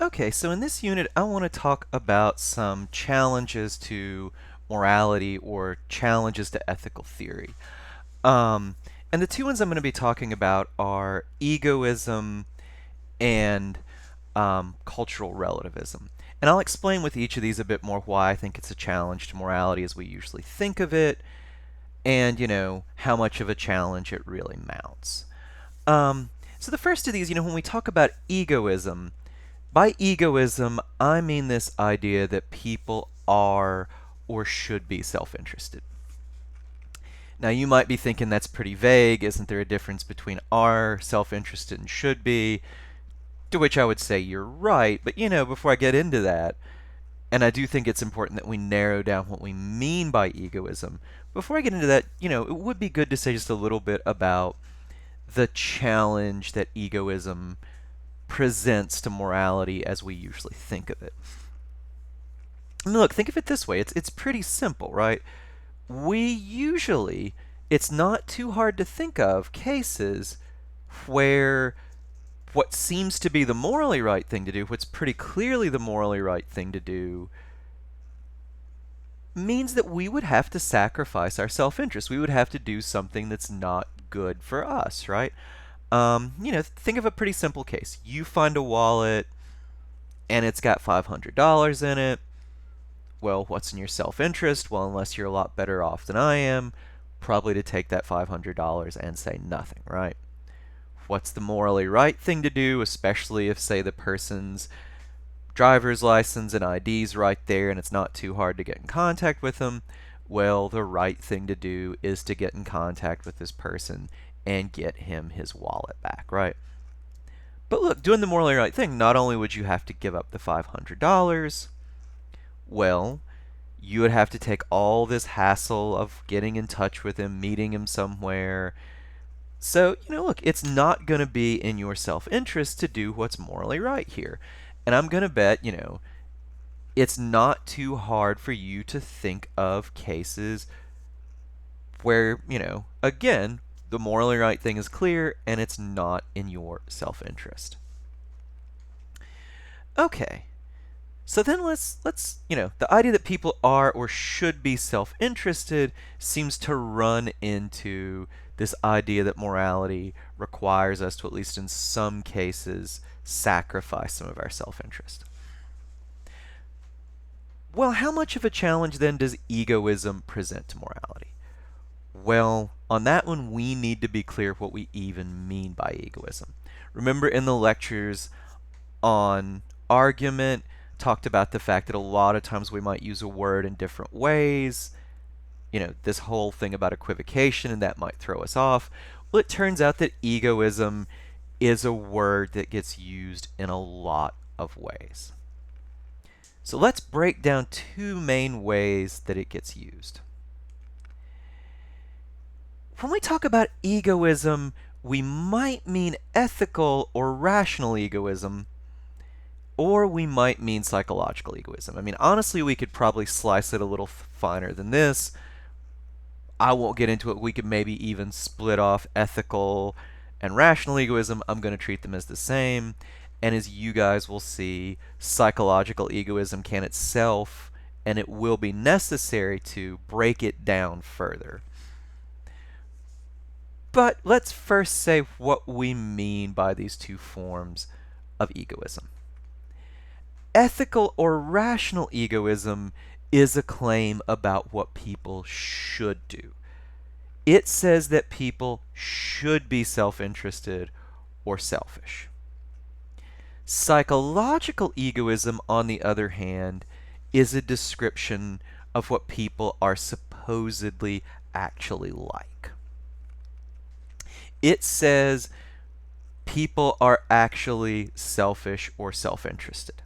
Okay, so in this unit, I want to talk about some challenges to morality or challenges to ethical theory. Um, and the two ones I'm going to be talking about are egoism and cultural relativism. And I'll explain with each of these a bit more why I think it's a challenge to morality as we usually think of it, and, how much of a challenge it really mounts. Um, so the first of these, when we talk about egoism, by egoism, I mean this idea that people are or should be self-interested. Now, you might be thinking that's pretty vague. Isn't there a difference between are self-interested and should be? To which I would say you're right. But, before I get into that, and I do think it's important that we narrow down what we mean by egoism. Before I get into that, it would be good to say just a little bit about the challenge that egoism presents to morality as we usually think of it. I mean, look, think of it this way. It's pretty simple, right? We usually, it's not too hard to think of cases where what seems to be the morally right thing to do, what's pretty clearly the morally right thing to do, means that we would have to sacrifice our self-interest. We would have to do something that's not good for us, right? Think of a pretty simple case. You find a wallet and it's got $500 in it. Well, what's in your self-interest? Well, unless you're a lot better off than I am, probably to take that $500 and say nothing, right? What's the morally right thing to do, especially if, say, the person's driver's license and ID's right there and it's not too hard to get in contact with them? Well, the right thing to do is to get in contact with this person and get him his wallet back, right? But look, doing the morally right thing, not only would you have to give up the $500, well, you would have to take all this hassle of getting in touch with him, meeting him somewhere. So, look, it's not going to be in your self-interest to do what's morally right here. And I'm going to bet, it's not too hard for you to think of cases where, again, the morally right thing is clear and it's not in your self-interest. Okay. So then let's the idea that people are or should be self-interested seems to run into this idea that morality requires us to, at least in some cases, sacrifice some of our self-interest. Well, how much of a challenge then does egoism present to morality? Well, on that one, we need to be clear what we even mean by egoism. Remember in the lectures on argument, talked about the fact that a lot of times we might use a word in different ways. This whole thing about equivocation, and that might throw us off. Well, it turns out that egoism is a word that gets used in a lot of ways. So let's break down two main ways that it gets used. When we talk about egoism, we might mean ethical or rational egoism, or we might mean psychological egoism. I mean, honestly, we could probably slice it a little finer than this. I won't get into it. We could maybe even split off ethical and rational egoism. I'm going to treat them as the same. And as you guys will see, psychological egoism can itself, and it will be necessary to break it down further. But let's first say what we mean by these two forms of egoism. Ethical or rational egoism is a claim about what people should do. It says that people should be self-interested or selfish. Psychological egoism, on the other hand, is a description of what people are supposedly actually like. It says people are actually selfish or self-interested.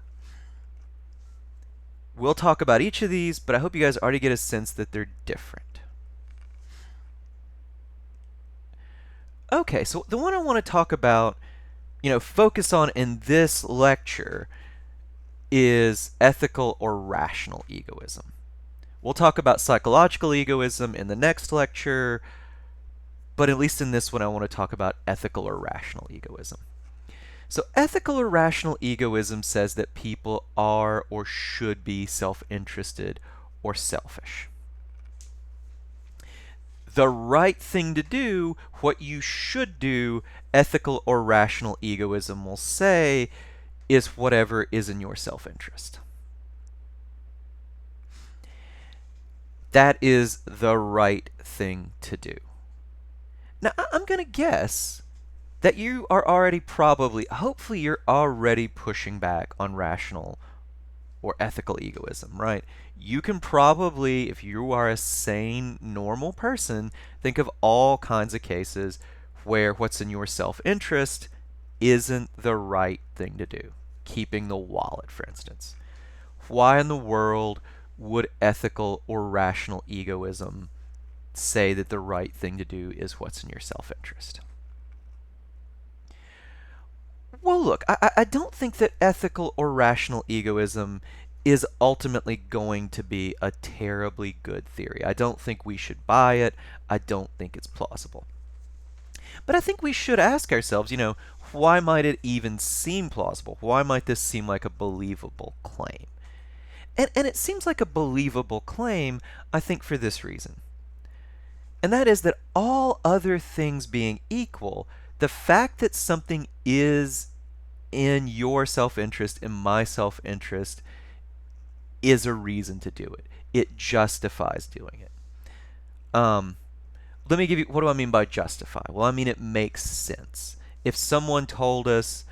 We'll talk about each of these, but I hope you guys already get a sense that they're different. Okay, so the one I want to talk about, focus on in this lecture is ethical or rational egoism. We'll talk about psychological egoism in the next lecture, but at least in this one I want to talk about ethical or rational egoism. So ethical or rational egoism says that people are or should be self-interested or selfish. The right thing to do, what you should do, ethical or rational egoism will say, is whatever is in your self-interest. That is the right thing to do. Now, I'm going to guess that you are already probably, hopefully, you're already pushing back on rational or ethical egoism, right? You can probably, if you are a sane, normal person, think of all kinds of cases where what's in your self interest isn't the right thing to do. Keeping the wallet, for instance. Why in the world would ethical or rational egoism say that the right thing to do is what's in your self interest? Well, look, I don't think that ethical or rational egoism is ultimately going to be a terribly good theory. I don't think we should buy it. I don't think it's plausible. But I think we should ask ourselves, why might it even seem plausible? Why might this seem like a believable claim? And it seems like a believable claim, I think, for this reason. And that is that all other things being equal, the fact that something is in your self-interest, in my self-interest, is a reason to do it. It justifies doing it. Let me give you, what do I mean by justify? Well, I mean it makes sense. If someone told us,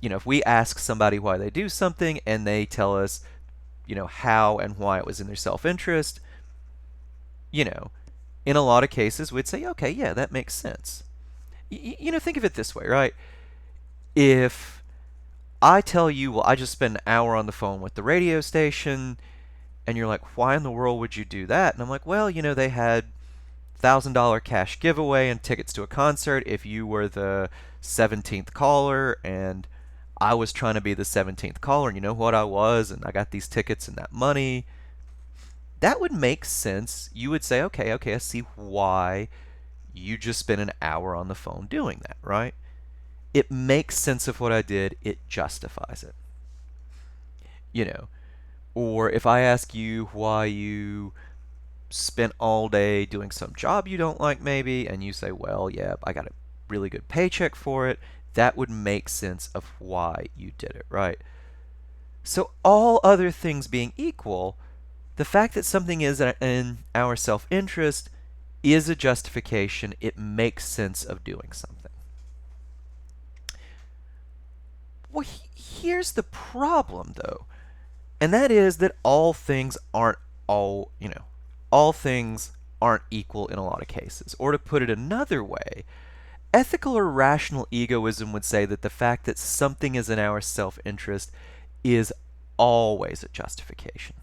if we ask somebody why they do something and they tell us, how and why it was in their self-interest, in a lot of cases we'd say, okay, yeah, that makes sense. Think of it this way, right? If I tell you, well, I just spent an hour on the phone with the radio station, and you're like, why in the world would you do that? And I'm like, well, they had $1,000 cash giveaway and tickets to a concert if you were the 17th caller, and I was trying to be the 17th caller, and you know what I was, and I got these tickets and that money. That would make sense. You would say, okay, I see why you just spent an hour on the phone doing that, right? It makes sense of what I did. It justifies it. Or if I ask you why you spent all day doing some job you don't like maybe, and you say, well, yeah, I got a really good paycheck for it, that would make sense of why you did it, right? So all other things being equal, the fact that something is in our self-interest is a justification. It makes sense of doing something. Well, here's the problem, though, and that is that all things aren't all things aren't equal in a lot of cases. Or to put it another way, ethical or rational egoism would say that the fact that something is in our self-interest is always a justification.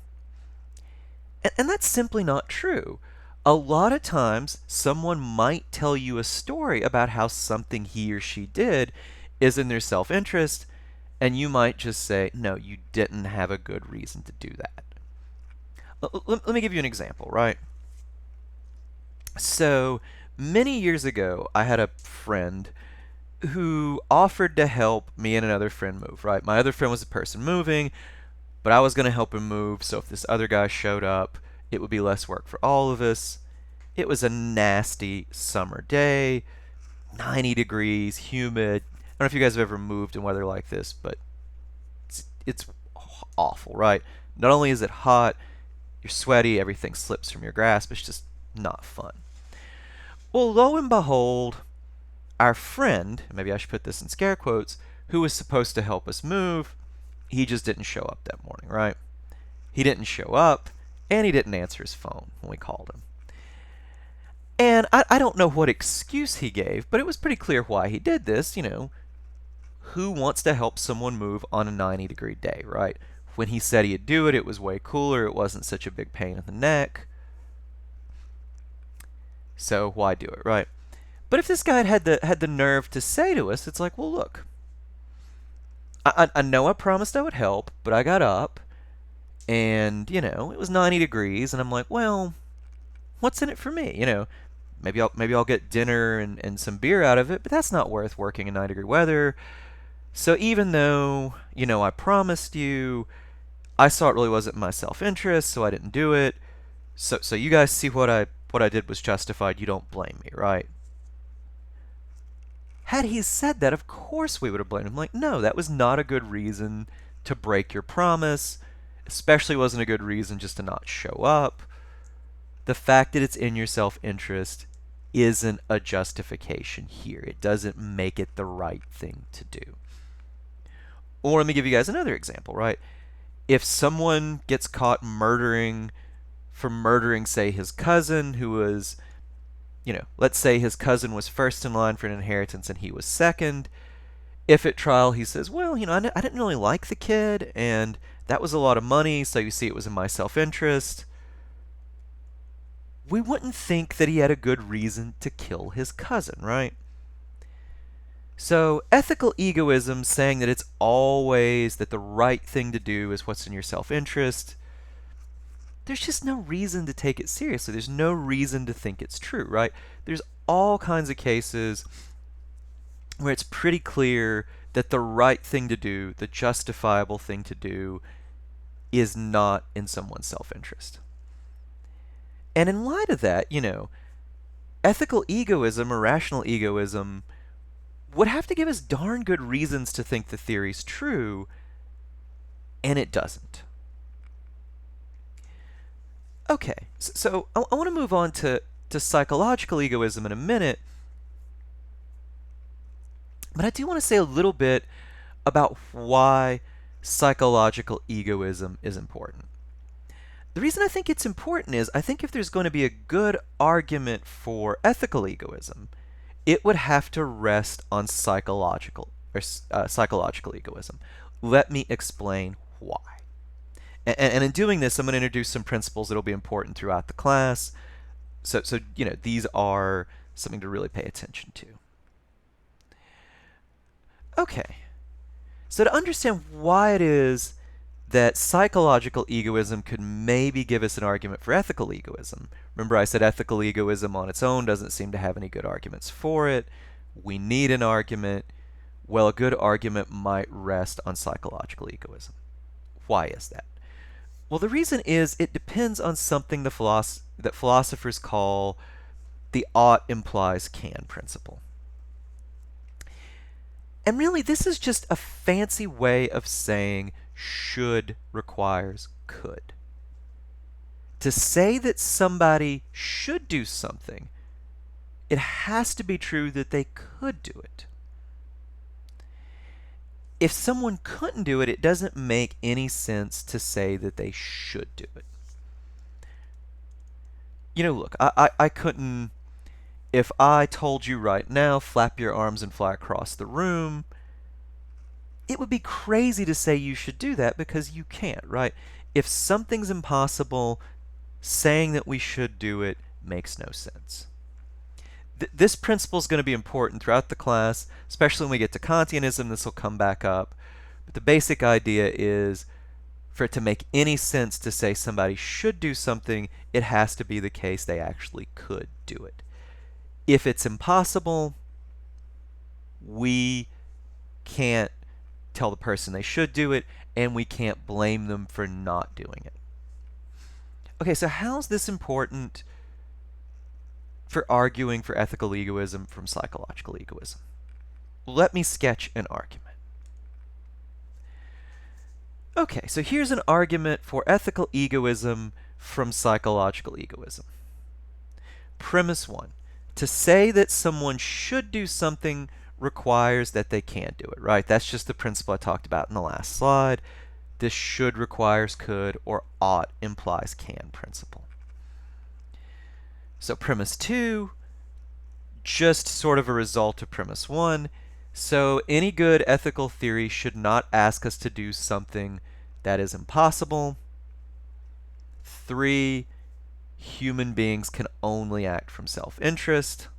And that's simply not true. A lot of times, someone might tell you a story about how something he or she did is in their self-interest, and you might just say, no, you didn't have a good reason to do that. Let me give you an example, right? So, many years ago, I had a friend who offered to help me and another friend move, right? My other friend was the person moving, but I was going to help him move, so if this other guy showed up, it would be less work for all of us. It was a nasty summer day, 90 degrees, humid. I don't know if you guys have ever moved in weather like this, but it's awful, right? Not only is it hot, you're sweaty, everything slips from your grasp. It's just not fun. Well, lo and behold, our friend, maybe I should put this in scare quotes, who was supposed to help us move, he just didn't show up that morning, right? He didn't show up, and he didn't answer his phone when we called him. And I don't know what excuse he gave, but it was pretty clear why he did this. Who wants to help someone move on a 90-degree day, right? When he said he'd do it, it was way cooler. It wasn't such a big pain in the neck. So why do it, right? But if this guy had the nerve to say to us, it's like, well, look, I know I promised I would help, but I got up, and it was 90 degrees, and I'm like, well, what's in it for me? Maybe I'll get dinner and some beer out of it, but that's not worth working in 90-degree weather. So even though, I promised you, I saw it really wasn't in my self-interest, so I didn't do it. So you guys see what I did was justified. You don't blame me, right? Had he said that, of course we would have blamed him. Like, no, that was not a good reason to break your promise. Especially wasn't a good reason just to not show up. The fact that it's in your self-interest isn't a justification here. It doesn't make it the right thing to do. Or let me give you guys another example, right? If someone gets caught for murdering, say, his cousin, who was, let's say his cousin was first in line for an inheritance and he was second. If at trial he says, well, I didn't really like the kid and that was a lot of money, so you see it was in my self-interest, we wouldn't think that he had a good reason to kill his cousin, right? So, ethical egoism, saying that it's always that the right thing to do is what's in your self-interest, there's just no reason to take it seriously. There's no reason to think it's true, right? There's all kinds of cases where it's pretty clear that the right thing to do, the justifiable thing to do, is not in someone's self-interest. And in light of that, ethical egoism or rational egoism would have to give us darn good reasons to think the theory's true, and it doesn't. Okay, so I want to move on to psychological egoism in a minute, but I do want to say a little bit about why psychological egoism is important. The reason I think it's important is I think if there's going to be a good argument for ethical egoism, it would have to rest on psychological egoism. Let me explain why. And in doing this, I'm going to introduce some principles that will be important throughout the class. So these are something to really pay attention to. Okay. So to understand why it is that psychological egoism could maybe give us an argument for ethical egoism. Remember I said ethical egoism on its own doesn't seem to have any good arguments for it. We need an argument. Well, a good argument might rest on psychological egoism. Why is that? Well, the reason is it depends on something that philosophers call the ought implies can principle. And really, this is just a fancy way of saying should requires could. To say that somebody should do something, it has to be true that they could do it. If someone couldn't do it, it doesn't make any sense to say that they should do it. Look, I couldn't, if I told you right now, flap your arms and fly across the room, it would be crazy to say you should do that because you can't, right? If something's impossible, saying that we should do it makes no sense. This principle is going to be important throughout the class, especially when we get to Kantianism. This will come back up. But the basic idea is for it to make any sense to say somebody should do something, it has to be the case they actually could do it. If it's impossible, we can't tell the person they should do it, and we can't blame them for not doing it. Okay, so how's this important for arguing for ethical egoism from psychological egoism? Let me sketch an argument. Okay, so here's an argument for ethical egoism from psychological egoism. Premise 1. To say that someone should do something requires that they can do it, right? That's just the principle I talked about in the last slide. This should requires could, or ought implies can principle. So premise 2, just sort of a result of premise 1. So any good ethical theory should not ask us to do something that is impossible. 3, human beings can only act from self-interest.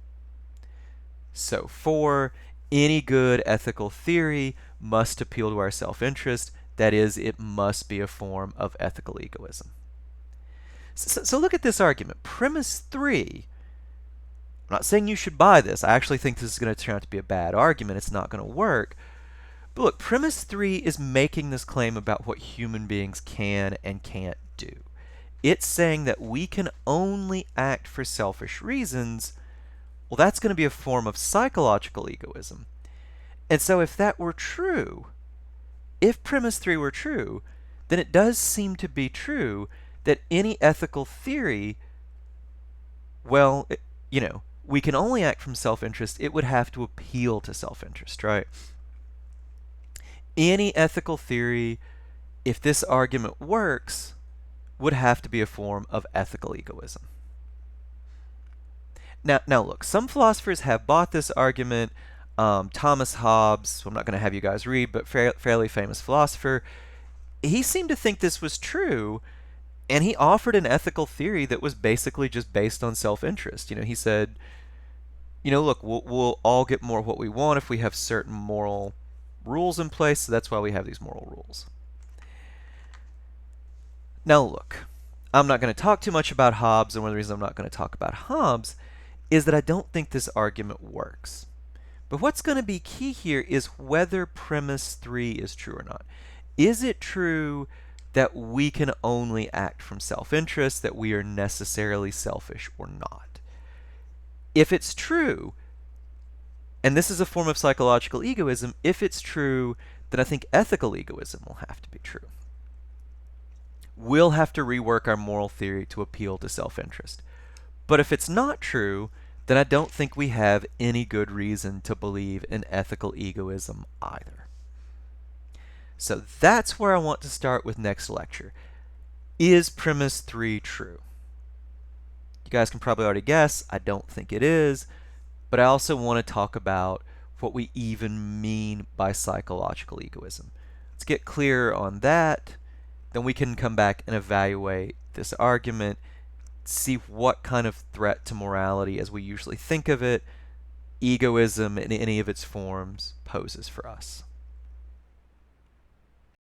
So 4, any good ethical theory must appeal to our self-interest. That is, it must be a form of ethical egoism. So look at this argument. Premise 3, I'm not saying you should buy this. I actually think this is going to turn out to be a bad argument. It's not going to work. But look, premise 3 is making this claim about what human beings can and can't do. It's saying that we can only act for selfish reasons. Well, that's going to be a form of psychological egoism. And so if that were true, if premise 3 were true, then it does seem to be true that any ethical theory, well, we can only act from self-interest. It would have to appeal to self-interest, right? Any ethical theory, if this argument works, would have to be a form of ethical egoism. Now look, some philosophers have bought this argument. Thomas Hobbes, who I'm not going to have you guys read, but fairly famous philosopher, he seemed to think this was true, and he offered an ethical theory that was basically just based on self-interest. He said, look, we'll all get more of what we want if we have certain moral rules in place, so that's why we have these moral rules. Now look, I'm not going to talk too much about Hobbes, and one of the reasons I'm not going to talk about Hobbes is that I don't think this argument works. But what's going to be key here is whether premise 3 is true or not. Is it true that we can only act from self-interest, that we are necessarily selfish or not? If it's true, and this is a form of psychological egoism, if it's true, then I think ethical egoism will have to be true. We'll have to rework our moral theory to appeal to self-interest. But if it's not true, then I don't think we have any good reason to believe in ethical egoism either. So that's where I want to start with next lecture. Is premise 3 true? You guys can probably already guess, I don't think it is, but I also want to talk about what we even mean by psychological egoism. Let's get clear on that, then we can come back and evaluate this argument, see what kind of threat to morality, as we usually think of it, egoism in any of its forms poses for us.